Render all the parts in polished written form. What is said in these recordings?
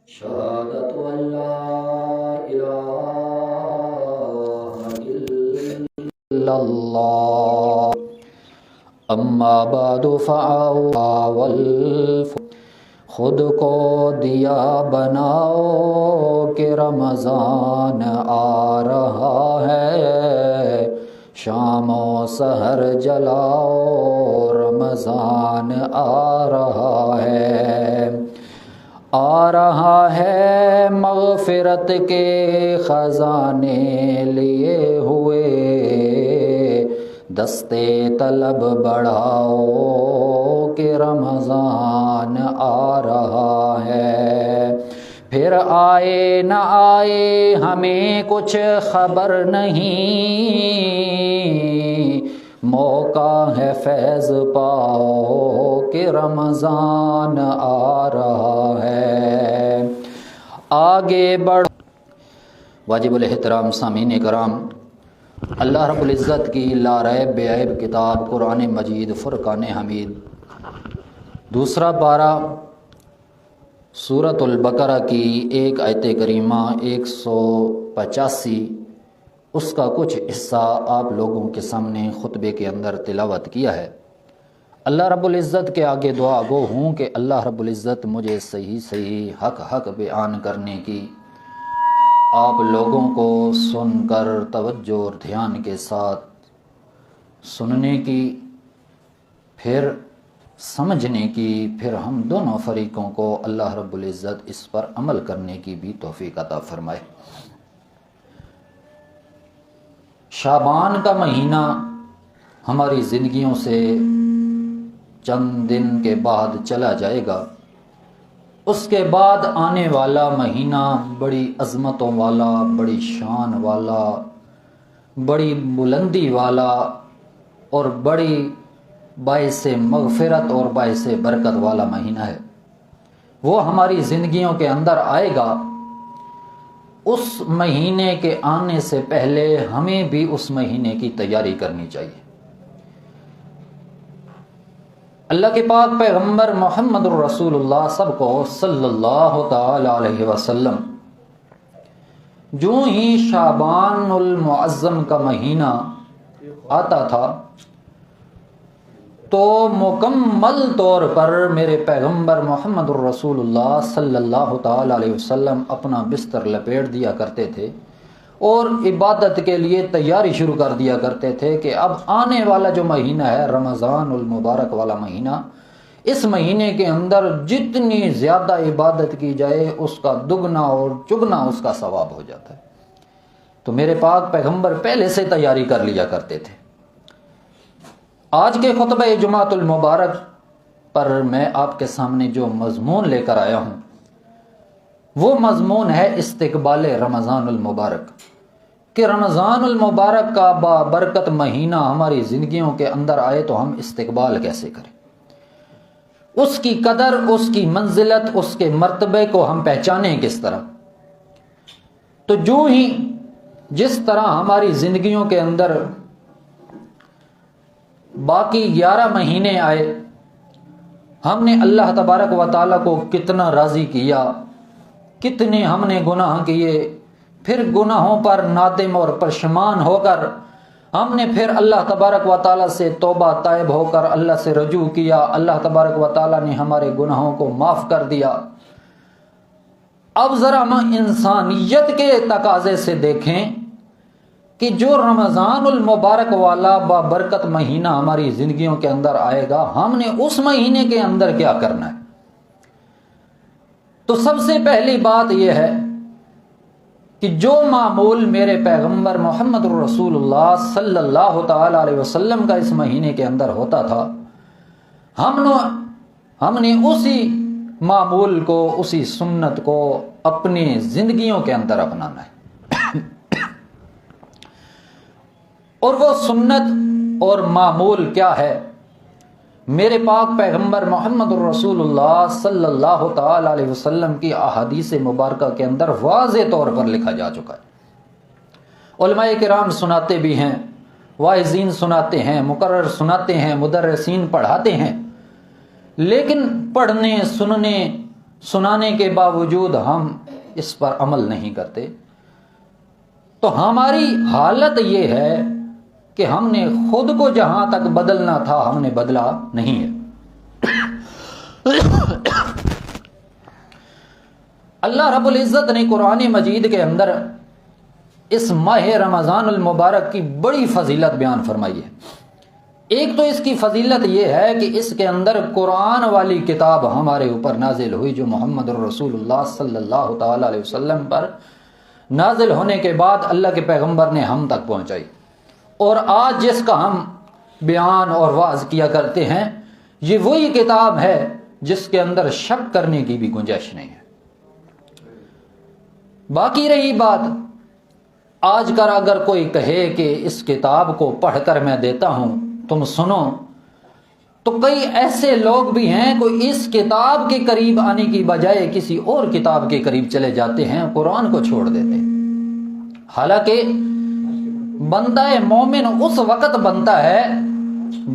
شهادة أن لا إله إلا الله اما بعد خود کو دیا بناؤ کہ رمضان آ رہا ہے، شام و سحر جلاؤ رمضان آ رہا ہے مغفرت کے خزانے لیے ہوئے، دستے طلب بڑھاؤ کہ رمضان آ رہا ہے۔ پھر آئے نہ آئے ہمیں کچھ خبر نہیں، موقع ہے فیض پاؤ کہ رمضان آ رہا ہے۔ آگے بڑھ واجب الاحترام سامعین کرام، اللہ رب العزت کی لا ریب بے عیب کتاب قرآن مجید فرقان حمید، دوسرا پارہ سورۃ البقرہ کی ایک آیت کریمہ 185، اس کا کچھ حصہ آپ لوگوں کے سامنے خطبے کے اندر تلاوت کیا ہے۔ اللہ رب العزت کے آگے دعا گو ہوں کہ اللہ رب العزت مجھے صحیح حق بیان کرنے کی، آپ لوگوں کو سن کر توجہ اور دھیان کے ساتھ سننے کی، پھر سمجھنے کی، پھر ہم دونوں فریقوں کو اللہ رب العزت اس پر عمل کرنے کی بھی توفیق عطا فرمائے۔ شعبان کا مہینہ ہماری زندگیوں سے چند دن کے بعد چلا جائے گا، اس کے بعد آنے والا مہینہ بڑی عظمتوں والا، بڑی شان والا، بڑی بلندی والا اور بڑی باعث مغفرت اور باعث برکت والا مہینہ ہے۔ وہ ہماری زندگیوں کے اندر آئے گا۔ اس مہینے کے آنے سے پہلے ہمیں بھی اس مہینے کی تیاری کرنی چاہیے۔ اللہ کے پاک پیغمبر محمد الرسول اللہ سب کو صلی اللہ تعالی علیہ وسلم جو ہی شعبان المعظم کا مہینہ آتا تھا تو مکمل طور پر میرے پیغمبر محمد الرسول اللہ صلی اللہ تعالی علیہ وسلم اپنا بستر لپیٹ دیا کرتے تھے اور عبادت کے لیے تیاری شروع کر دیا کرتے تھے کہ اب آنے والا جو مہینہ ہے رمضان المبارک والا مہینہ، اس مہینے کے اندر جتنی زیادہ عبادت کی جائے اس کا دگنا اور چگنا اس کا ثواب ہو جاتا ہے۔ تو میرے پاک پیغمبر پہلے سے تیاری کر لیا کرتے تھے۔ آج کے خطبہ جمعۃ المبارک پر میں آپ کے سامنے جو مضمون لے کر آیا ہوں وہ مضمون ہے استقبال رمضان المبارک، کہ رمضان المبارک کا بابرکت مہینہ ہماری زندگیوں کے اندر آئے تو ہم استقبال کیسے کریں، اس کی قدر، اس کی منزلت، اس کے مرتبے کو ہم پہچانیں کس طرح۔ تو جو ہی جس طرح ہماری زندگیوں کے اندر باقی 11 مہینے آئے، ہم نے اللہ تبارک و تعالیٰ کو کتنا راضی کیا، کتنے ہم نے گناہ کیے، پھر گناہوں پر نادم اور پشیمان ہو کر ہم نے پھر اللہ تبارک و تعالیٰ سے توبہ طائب ہو کر اللہ سے رجوع کیا، اللہ تبارک و تعالیٰ نے ہمارے گناہوں کو معاف کر دیا۔ اب ذرا ہم انسانیت کے تقاضے سے دیکھیں کہ جو رمضان المبارک والا بابرکت مہینہ ہماری زندگیوں کے اندر آئے گا، ہم نے اس مہینے کے اندر کیا کرنا ہے۔ تو سب سے پہلی بات یہ ہے کہ جو معمول میرے پیغمبر محمد الرسول اللہ صلی اللہ تعالی علیہ وسلم کا اس مہینے کے اندر ہوتا تھا، ہم نے اسی معمول کو، اسی سنت کو اپنی زندگیوں کے اندر اپنانا ہے۔ اور وہ سنت اور معمول کیا ہے؟ میرے پاک پیغمبر محمد الرسول اللہ صلی اللہ تعالی علیہ وسلم کی احادیث مبارکہ کے اندر واضح طور پر لکھا جا چکا ہے۔ علماء کرام سناتے بھی ہیں، واعظین سناتے ہیں، مقرر سناتے ہیں، مدرسین پڑھاتے ہیں، لیکن پڑھنے، سننے سنانے کے باوجود ہم اس پر عمل نہیں کرتے، تو ہماری حالت یہ ہے کہ ہم نے خود کو جہاں تک بدلنا تھا ہم نے بدلا نہیں ہے۔ اللہ رب العزت نے قرآن مجید کے اندر اس ماہ رمضان المبارک کی بڑی فضیلت بیان فرمائی ہے۔ ایک تو اس کی فضیلت یہ ہے کہ اس کے اندر قرآن والی کتاب ہمارے اوپر نازل ہوئی، جو محمد الرسول اللہ صلی اللہ تعالی علیہ وسلم پر نازل ہونے کے بعد اللہ کے پیغمبر نے ہم تک پہنچائی، اور آج جس کا ہم بیان اور واعظ کیا کرتے ہیں یہ وہی کتاب ہے جس کے اندر شک کرنے کی بھی گنجائش نہیں ہے۔ باقی رہی بات، آج کر اگر کوئی کہے کہ اس کتاب کو پڑھ کر میں دیتا ہوں تم سنو، تو کئی ایسے لوگ بھی ہیں کوئی اس کتاب کے قریب آنے کی بجائے کسی اور کتاب کے قریب چلے جاتے ہیں، قرآن کو چھوڑ دیتے ہیں۔ حالانکہ بندہ مومن اس وقت بنتا ہے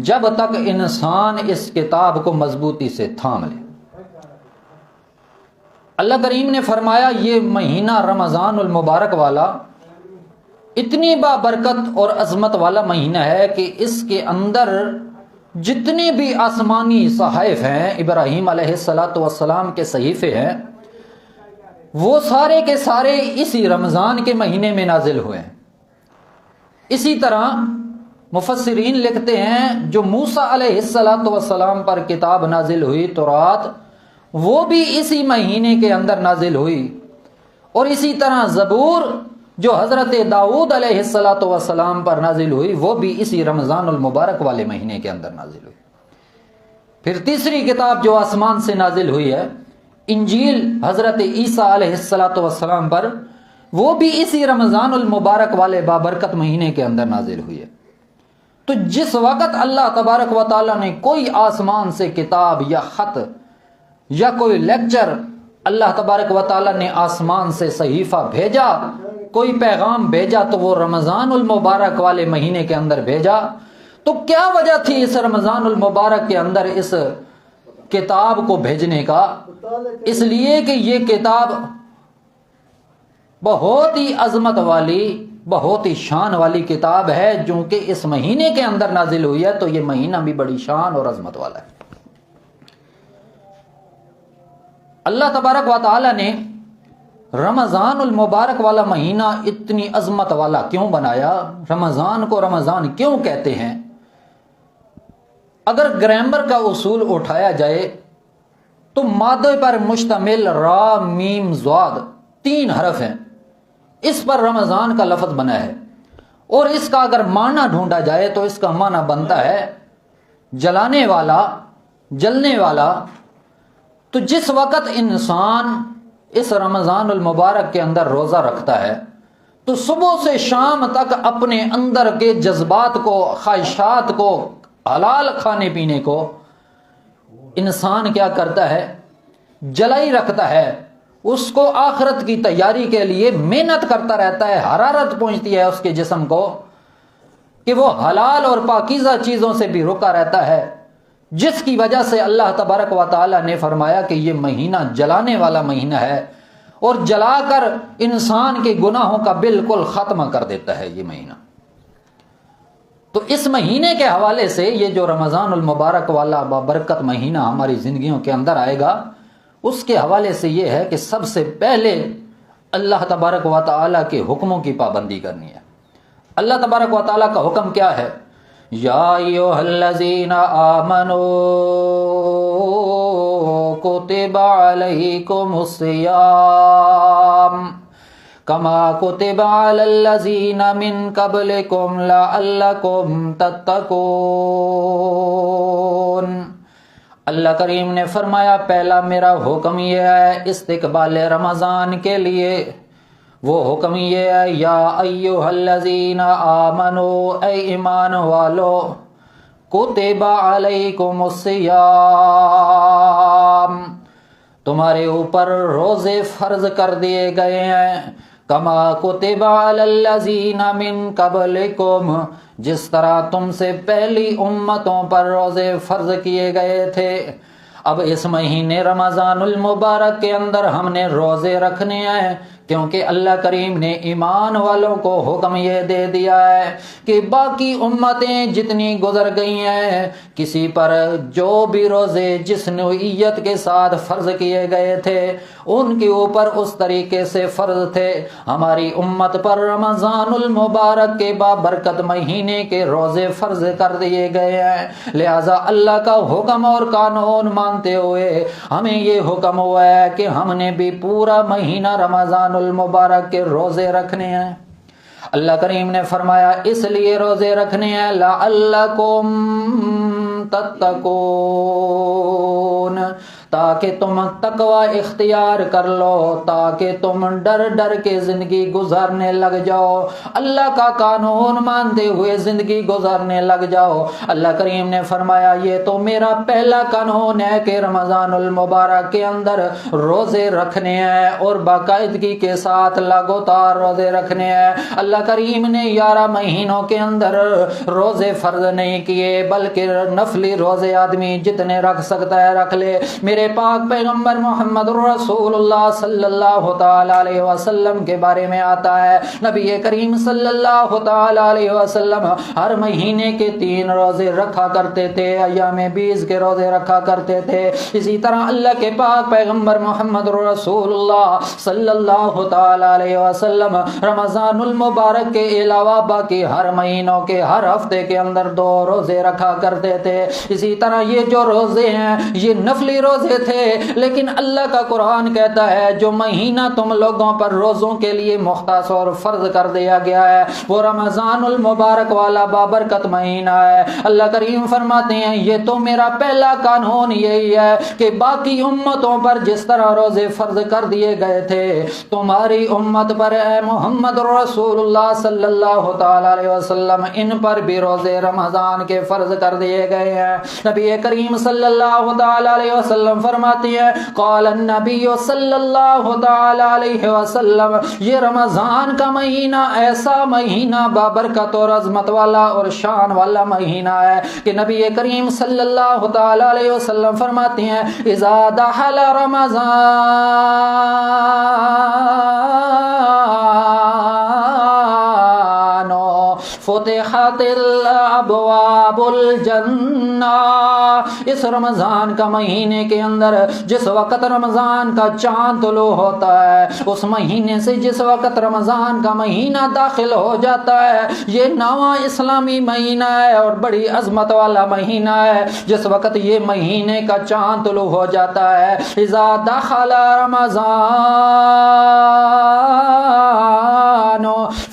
جب تک انسان اس کتاب کو مضبوطی سے تھام لے۔ اللہ کریم نے فرمایا یہ مہینہ رمضان المبارک والا اتنی بابرکت اور عظمت والا مہینہ ہے کہ اس کے اندر جتنے بھی آسمانی صحائف ہیں، ابراہیم علیہ السلام کے صحیفے ہیں، وہ سارے کے سارے اسی رمضان کے مہینے میں نازل ہوئے ہیں۔ اسی طرح مفسرین لکھتے ہیں جو موسیٰ علیہ السلام پر کتاب نازل ہوئی تورات، وہ بھی اسی مہینے کے اندر نازل ہوئی، اور اسی طرح زبور جو حضرت داؤد علیہ السلام پر نازل ہوئی وہ بھی اسی رمضان المبارک والے مہینے کے اندر نازل ہوئی۔ پھر تیسری کتاب جو آسمان سے نازل ہوئی ہے انجیل حضرت عیسیٰ علیہ السلام پر، وہ بھی اسی رمضان المبارک والے بابرکت مہینے کے اندر نازل ہوئی ہے۔ تو جس وقت اللہ تبارک و تعالیٰ نے کوئی آسمان سے کتاب یا خط یا کوئی لیکچر، اللہ تبارک و تعالیٰ نے آسمان سے صحیفہ بھیجا، کوئی پیغام بھیجا، تو وہ رمضان المبارک والے مہینے کے اندر بھیجا۔ تو کیا وجہ تھی اس رمضان المبارک کے اندر اس کتاب کو بھیجنے کا؟ اس لیے کہ یہ کتاب بہت ہی عظمت والی، بہت ہی شان والی کتاب ہے، جو کہ اس مہینے کے اندر نازل ہوئی ہے، تو یہ مہینہ بھی بڑی شان اور عظمت والا ہے۔ اللہ تبارک و تعالی نے رمضان المبارک والا مہینہ اتنی عظمت والا کیوں بنایا؟ رمضان کو رمضان کیوں کہتے ہیں؟ اگر گرامر کا اصول اٹھایا جائے تو مادے پر مشتمل را میم زاد 3 حرف ہیں، اس پر رمضان کا لفظ بنا ہے، اور اس کا اگر معنی ڈھونڈا جائے تو اس کا معنی بنتا ہے جلانے والا، جلنے والا۔ تو جس وقت انسان اس رمضان المبارک کے اندر روزہ رکھتا ہے تو صبح سے شام تک اپنے اندر کے جذبات کو، خواہشات کو، حلال کھانے پینے کو انسان کیا کرتا ہے؟ جلائی رکھتا ہے، اس کو آخرت کی تیاری کے لیے محنت کرتا رہتا ہے، حرارت پہنچتی ہے اس کے جسم کو کہ وہ حلال اور پاکیزہ چیزوں سے بھی رکا رہتا ہے، جس کی وجہ سے اللہ تبارک و تعالی نے فرمایا کہ یہ مہینہ جلانے والا مہینہ ہے، اور جلا کر انسان کے گناہوں کا بالکل خاتمہ کر دیتا ہے یہ مہینہ۔ تو اس مہینے کے حوالے سے یہ جو رمضان المبارک والا بابرکت مہینہ ہماری زندگیوں کے اندر آئے گا، اس کے حوالے سے یہ ہے کہ سب سے پہلے اللہ تبارک و تعالی کے حکموں کی پابندی کرنی ہے۔ اللہ تبارک و تعالی کا حکم کیا ہے؟ یا ایھا الذین آمنوا کتب علیکم الصیام کما کتب علی الذین من قبلکم لعلکم تتقون۔ اللہ کریم نے فرمایا پہلا میرا حکم یہ ہے استقبال رمضان کے لیے، وہ حکم یہ ہے یا ایھا الذین آمنوا، اے ایمان والو، کتب علیکم الصیام، تمہارے اوپر روزے فرض کر دیے گئے ہیں، کما کتب علی الذین من قبلکم، جس طرح تم سے پہلی امتوں پر روزے فرض کیے گئے تھے، اب اس مہینے رمضان المبارک کے اندر ہم نے روزے رکھنے ہیں، کیونکہ اللہ کریم نے ایمان والوں کو حکم یہ دے دیا ہے کہ باقی امتیں جتنی گزر گئی ہیں، کسی پر جو بھی روزے جس نوعیت کے ساتھ فرض کیے گئے تھے ان کے اوپر اس طریقے سے فرض تھے، ہماری امت پر رمضان المبارک کے بابرکت مہینے کے روزے فرض کر دیے گئے ہیں۔ لہذا اللہ کا حکم اور قانون مانتے ہوئے ہمیں یہ حکم ہوا ہے کہ ہم نے بھی پورا مہینہ رمضان المبارک کے روزے رکھنے ہیں۔ اللہ کریم نے فرمایا اس لیے روزے رکھنے ہیں لعلکم تتقون، تاکہ تم تقوی اختیار کر لو، تاکہ تم ڈر ڈر کے زندگی گزارنے لگ جاؤ، اللہ کا قانون مانتے ہوئے زندگی گزارنے لگ جاؤ۔ اللہ کریم نے فرمایا یہ تو میرا پہلا قانون ہے کہ رمضان المبارک کے اندر روزے رکھنے ہیں اور باقاعدگی کے ساتھ لگاتار روزے رکھنے ہیں۔ اللہ کریم نے 11 مہینوں کے اندر روزے فرض نہیں کیے، بلکہ نفلی روزے آدمی جتنے رکھ سکتا ہے رکھ لے۔ میرے پاک پیغمبر محمد رسول اللہ صلی اللہ تعالی علیہ وسلم کے بارے میں آتا ہے، نبی کریم صلی اللہ تعالی علیہ وسلم ہر مہینے کے 3 روزے رکھا کرتے تھے، ایام 20 کے روزے رکھا کرتے تھے۔ اسی طرح اللہ کے پاک پیغمبر محمد رسول اللہ صلی اللہ تعالی علیہ وسلم رمضان المبارک کے علاوہ باقی ہر مہینوں کے ہر ہفتے کے اندر 2 روزے رکھا کرتے تھے۔ اسی طرح یہ جو روزے ہیں یہ نفلی روزے تھے، لیکن اللہ کا قرآن کہتا ہے جو مہینہ تم لوگوں پر روزوں کے لیے مختص اور فرض کر دیا گیا ہے وہ رمضان المبارک والا بابرکت مہینہ ہے۔ اللہ کریم فرماتے ہیں یہ تو میرا پہلا قانون یہی ہے کہ باقی امتوں پر جس طرح روزے فرض کر دیے گئے تھے تمہاری امت پر اے محمد رسول اللہ صلی اللہ تعالی علیہ وسلم ان پر بھی روزے رمضان کے فرض کر دیے گئے ہیں۔ نبی کریم صلی اللہ تعالی علیہ وسلم فرماتی ہے قال النبی صلی اللہ تعالی علیہ وسلم یہ رمضان کا مہینہ ایسا مہینہ بابرکت اور عظمت والا اور شان والا مہینہ ہے کہ نبی کریم صلی اللہ تعالی علیہ وسلم فرماتی ہیں اذا دخل رمضان فتحت الابواب الجنہ، اس رمضان کا مہینے کے اندر جس وقت رمضان کا چاند طلوع ہوتا ہے اس مہینے سے جس وقت رمضان کا مہینہ داخل ہو جاتا ہے یہ 9واں اسلامی مہینہ ہے اور بڑی عظمت والا مہینہ ہے۔ جس وقت یہ مہینے کا چاند طلوع ہو جاتا ہے اذا دخل رمضان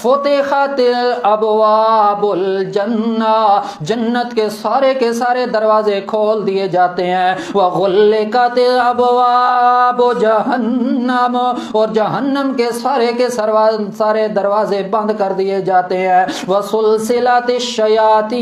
فتحت الابواب الجنہ، جنت کے سارے دروازے کھول دیے جاتے ہیں، وغلقت الابواب جہنم، اور جہنم کے سارے دروازے بند کر دیے جاتے ہیں، وسلسلت الشیاطین،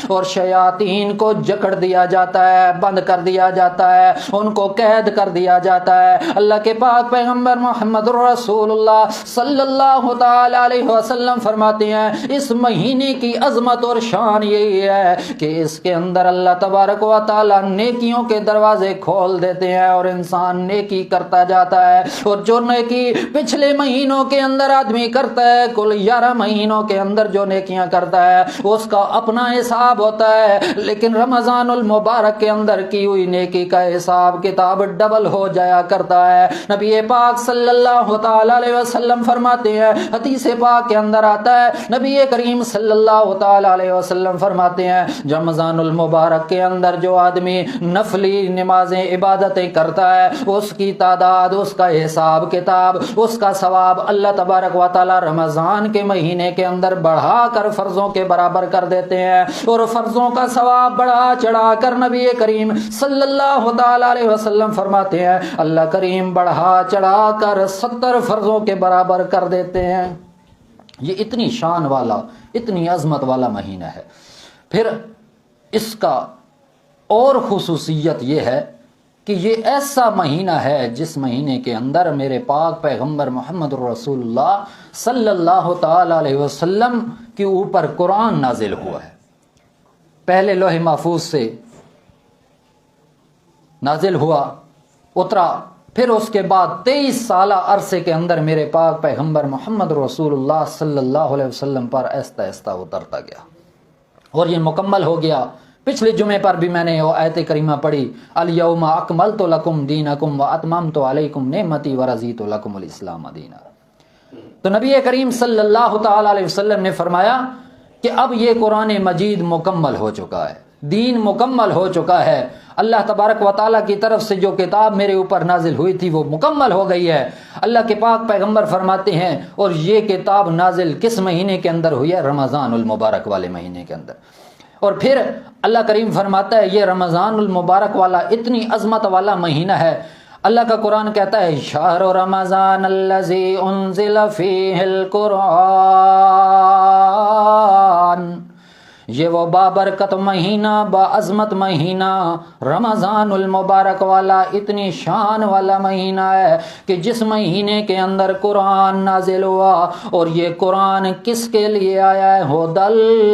اور شیاطین کو جکڑ دیا جاتا ہے، بند کر دیا جاتا ہے، ان کو قید کر دیا جاتا ہے۔ اللہ کے پاک پیغمبر محمد رسول اللہ صلی اللہ تعالی علیہ وسلم فرماتے ہیں اس مہینے کی عظمت اور شان یہی ہے کہ اس کے اندر اللہ تبارک و تعالی نیکیوں کے دروازے کھول دیتے ہیں اور انسان نیکی کرتا جاتا ہے، اور جو نیکی پچھلے مہینوں کے اندر آدمی کرتا ہے کل 11 مہینوں کے اندر جو نیکیاں کرتا ہے اس کا اپنا حساب ہوتا ہے، لیکن رمضان المبارک کے اندر کی ہوئی نیکی کا حساب کتاب ڈبل ہو جایا کرتا ہے۔ نبی پاک صلی اللہ تعالی علیہ وسلم فرماتے ہیں، حدیث پاک کے اندر آتا ہے، نبی کریم صلی اللہ تعالی علیہ وسلم فرماتے ہیں رمضان المبارک کے اندر جو آدمی نفلی نمازیں عبادتیں کرتا ہے اس کی تعداد، اس کا حساب کتاب، اس کا ثواب اللہ تبارک و تعالی رمضان کے مہینے کے اندر بڑھا کر فرضوں کے برابر کر دیتے ہیں، اور فرضوں کا ثواب بڑھا چڑھا کر نبی کریم صلی اللہ تعالی علیہ وسلم فرماتے ہیں اللہ کریم بڑھا چڑھا کر 70 فرضوں کے برابر کر دیتے ہیں۔ یہ اتنی شان والا اتنی عظمت والا مہینہ ہے۔ پھر اس کا اور خصوصیت یہ ہے کہ یہ ایسا مہینہ ہے جس مہینے کے اندر میرے پاک پیغمبر محمد رسول اللہ صلی اللہ تعالی علیہ وسلم کے اوپر قرآن نازل ہوا ہے۔ پہلے لوح محفوظ سے نازل ہوا، اترا، پھر اس کے بعد 23 سالہ عرصے کے اندر میرے پاک پیغمبر محمد رسول اللہ صلی اللہ علیہ وسلم پر آہستہ آہستہ اترتا گیا اور یہ مکمل ہو گیا۔ پچھلے جمعے پر بھی میں نے وہ آیت کریمہ پڑھی، الیوم اکملت لکم دینکم واتممت علیکم نعمتی ورضیت لکم الاسلام دینا۔ تو نبی کریم صلی اللہ تعالی علیہ وسلم نے فرمایا کہ اب یہ قرآن مجید مکمل ہو چکا ہے، دین مکمل ہو چکا ہے، اللہ تبارک و تعالیٰ کی طرف سے جو کتاب میرے اوپر نازل ہوئی تھی وہ مکمل ہو گئی ہے۔ اللہ کے پاک پیغمبر فرماتے ہیں، اور یہ کتاب نازل کس مہینے کے اندر ہوئی ہے؟ رمضان المبارک والے مہینے کے اندر۔ اور پھر اللہ کریم فرماتا ہے یہ رمضان المبارک والا اتنی عظمت والا مہینہ ہے، اللہ کا قرآن کہتا ہے شہر رمضان الذی انزل فیہ القرآن، یہ وہ بابرکت مہینہ، باعظمت مہینہ رمضان المبارک والا، اتنی شان والا مہینہ ہے کہ جس مہینے کے اندر قرآن نازل ہوا، اور یہ قرآن کس کے لیے آیا ہے؟ ھدی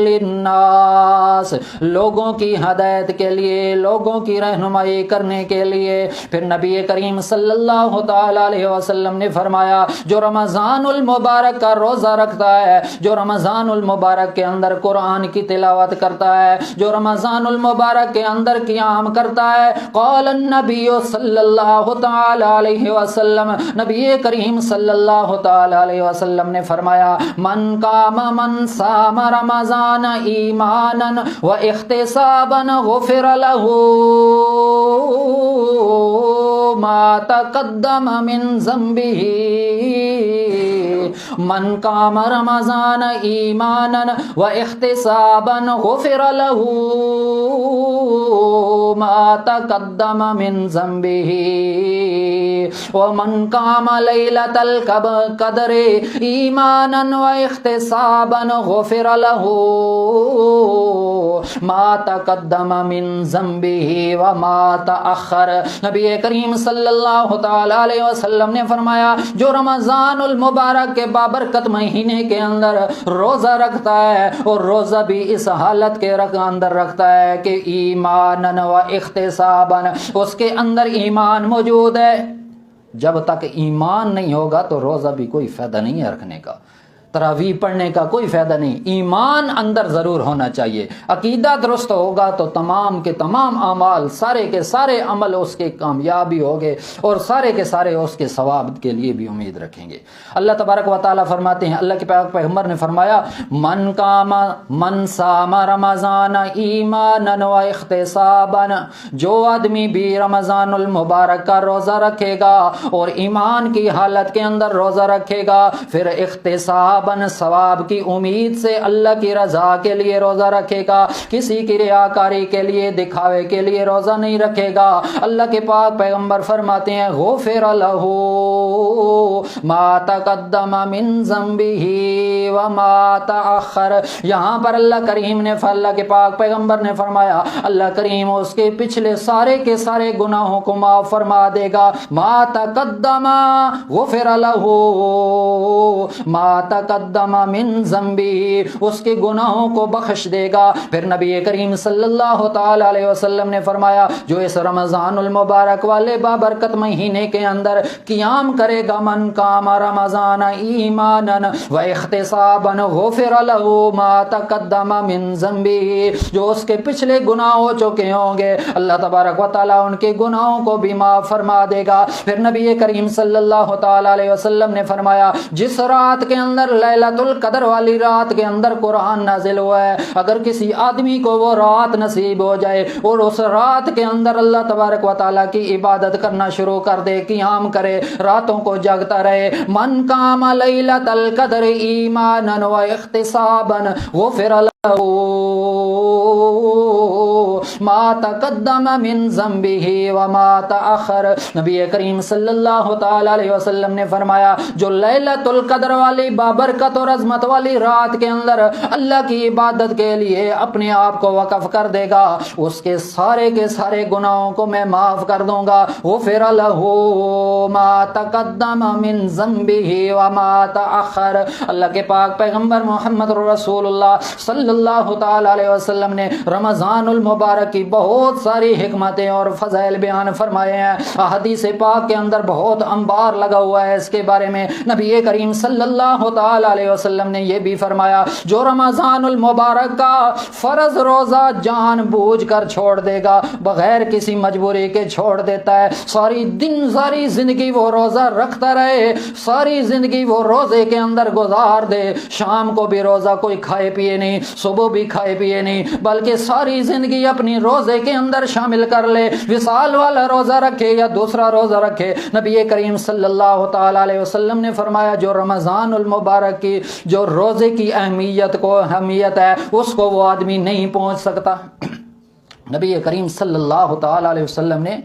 للناس، لوگوں کی ہدایت کے لیے، لوگوں کی رہنمائی کرنے کے لیے۔ پھر نبی کریم صلی اللہ تعالی علیہ وسلم نے فرمایا جو رمضان المبارک کا روزہ رکھتا ہے، جو رمضان المبارک کے اندر قرآن کی تلاوت کرتا ہے، جو رمضان المبارک کے اندر قیام کرتا ہے، قال النبی صلی اللہ تعالی علیہ وسلم، نبی کریم صلی اللہ تعالی علیہ وسلم نے فرمایا من قام من صام رمضان ایمانا و احتسابا غفر له ما تقدم من ذنبه، من قام رمضان ایمانا و احتسابا غفر له ما تقدم من ذنبه، ومن قام ليلة القدر ایمانا و احتسابا غفر له ما تقدم من ذنبه وما تأخر۔ نبی کریم صلی اللہ تعالی علیہ وسلم نے فرمایا جو رمضان المبارک کے بابرکت مہینے کے اندر روزہ رکھتا ہے، اور روزہ بھی اس حالت کے اندر رکھتا ہے کہ ایمانن و احتسابن، اس کے اندر ایمان موجود ہے۔ جب تک ایمان نہیں ہوگا تو روزہ بھی کوئی فائدہ نہیں ہے رکھنے کا، تراویح پڑھنے کا کوئی فائدہ نہیں، ایمان اندر ضرور ہونا چاہیے۔ عقیدہ درست ہوگا تو تمام کے تمام اعمال، سارے کے سارے عمل اس کے کامیابی ہوگے، اور سارے کے سارے اس کے ثواب کے لیے بھی امید رکھیں گے۔ اللہ تبارک و تعالیٰ فرماتے ہیں، اللہ کے پاک پیغمبر نے فرمایا من قام من صام رمضان ایمانا و احتسابا، جو آدمی بھی رمضان المبارک کا روزہ رکھے گا اور ایمان کی حالت کے اندر روزہ رکھے گا، پھر احتساب ثواب کی امید سے اللہ کی رضا کے لیے روزہ رکھے گا، کسی کی ریاکاری کے لیے، دکھاوے کے لیے روزہ نہیں رکھے گا، اللہ کے پاک پیغمبر فرماتے ہیں غفر له ما تقدم من ذنبه وما تأخر۔ یہاں پر اللہ کریم نے، اللہ کے پاک پیغمبر نے فرمایا اللہ کریم اس کے پچھلے سارے کے سارے گناہوں کو معاف فرما دے گا، ما تقدم غفر له ما تقدم من ذنبی، اس کے گناہوں کو بخش دے گا۔ پھر نبی کریم صلی اللہ تعالی علیہ وسلم نے فرمایا جو اس رمضان المبارک والے بابرکت مہینے کے اندر قیام کرے گا، من قام رمضان ایمانا و احتسابا غفر له ما تقدم من ذنبی، جو اس کے پچھلے گناہ ہو چکے ہوں گے اللہ تبارک و تعالی ان کے گناہوں کو بھی معاف فرما دے گا۔ پھر نبی کریم صلی اللہ تعالی علیہ وسلم نے فرمایا جس رات کے اندر لیلۃ القدر والی رات کے اندر قرآن نازل ہوا ہے، اگر کسی آدمی کو وہ رات نصیب ہو جائے اور اس رات کے اندر اللہ تبارک و تعالیٰ کی عبادت کرنا شروع کر دے، قیام کرے، راتوں کو جاگتا رہے، من قام لیلۃ القدر ایمانا و احتسابا غفر له ما تقدم من ذنبه وما تأخر۔ نبی کریم صلی اللہ تعالی علیہ وسلم نے فرمایا جو لیلۃ القدر والی بابرکت اور عظمت والی رات کے اندر اللہ کی عبادت کے لیے اپنے آپ کو وقف کر دے گا، اس کے سارے گناہوں کو میں معاف کر دوں گا۔ غفر له ما تقدم من ذنبه وما تأخر۔ اللہ کے پاک پیغمبر محمد رسول اللہ صلی اللہ تعالی علیہ وسلم نے رمضان المبارک کی بہت ساری حکمتیں اور فضائل بیان فرمائے ہیں۔ حدیث پاک کے اندر بہت انبار لگا ہوا ہے اس کے بارے میں۔ نبی کریم صلی اللہ تعالی علیہ وسلم نے یہ بھی فرمایا جو رمضان المبارک کا فرض روزہ جان بوجھ کر چھوڑ دے گا، بغیر کسی مجبوری کے چھوڑ دیتا ہے، ساری زندگی وہ روزہ رکھتا رہے، ساری زندگی وہ روزے کے اندر گزار دے، شام کو بھی روزہ کوئی کھائے پیے نہیں، صبح بھی کھائے پیے نہیں، بلکہ ساری زندگی اپنی روزے کے اندر شامل کر لے، وصال والا روزہ رکھے یا دوسرا روزہ رکھے۔ نبی کریم صلی اللہ تعالی علیہ وسلم نے فرمایا جو رمضان المبارک کی جو روزے کی اہمیت ہے اس کو وہ آدمی نہیں پہنچ سکتا۔ نبی کریم صلی اللہ تعالی علیہ وسلم نے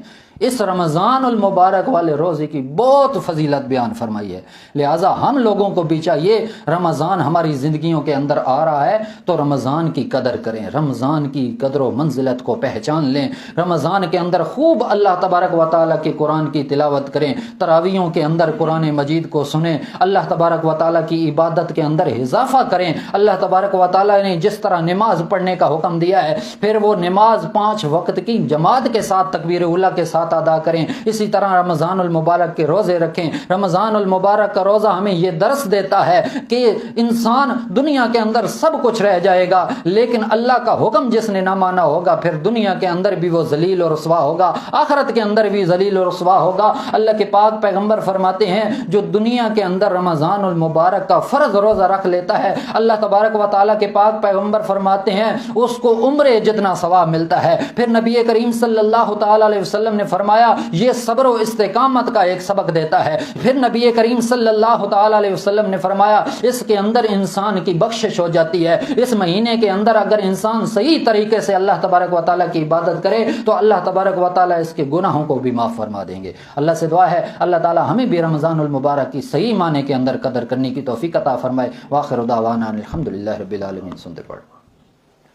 اس رمضان المبارک والے روزے کی بہت فضیلت بیان فرمائی ہے، لہٰذا ہم لوگوں کو بھی چاہیے رمضان ہماری زندگیوں کے اندر آ رہا ہے تو رمضان کی قدر کریں، رمضان کی قدر و منزلت کو پہچان لیں، رمضان کے اندر خوب اللہ تبارک و تعالیٰ کے قرآن کی تلاوت کریں، تراویحوں کے اندر قرآن مجید کو سنیں، اللہ تبارک و تعالیٰ کی عبادت کے اندر اضافہ کریں۔ اللہ تبارک و تعالیٰ نے جس طرح نماز پڑھنے کا حکم دیا ہے پھر وہ نماز 5 وقت کی جماعت کے ساتھ تکبیر اولیٰ کے ساتھ ادا کریں، اسی طرح رمضان المبارک کے روزے رکھیں۔ رمضان المبارک کا روزہ ہمیں یہ درس دیتا ہے کہ انسان دنیا کے اندر سب کچھ رہ جائے گا لیکن اللہ کا حکم جس نے نہ مانا ہوگا پھر دنیا کے اندر بھی وہ ذلیل اور رسوا ہوگا، آخرت کے اندر بھی ذلیل اور رسوا ہوگا۔ اللہ کے پاک پیغمبر فرماتے ہیں جو دنیا کے اندر رمضان المبارک کا فرض روزہ رکھ لیتا ہے اللہ تبارک و تعالیٰ کے پاک پیغمبر فرماتے ہیں اس کو عمرے جتنا ثواب ملتا ہے۔ پھر نبی کریم صلی اللہ تعالی علیہ وسلم نے فرمایا یہ صبر و استقامت کا ایک سبق دیتا ہے۔ پھر نبی کریم صلی اللہ تعالی علیہ وسلم نے فرمایا اس کے اندر انسان کی بخشش ہو جاتی ہے، اس مہینے کے اندر اگر انسان صحیح طریقے سے اللہ تبارک و تعالیٰ کی عبادت کرے تو اللہ تبارک و تعالیٰ اس کے گناہوں کو بھی معاف فرما دیں گے۔ اللہ سے دعا ہے اللہ تعالیٰ ہمیں بھی رمضان المبارک کی صحیح معنی کے اندر قدر کرنے کی توفیق عطا فرمائے۔ وآخر دعوانا الحمدللہ رب العالمین۔ سنتے پڑھ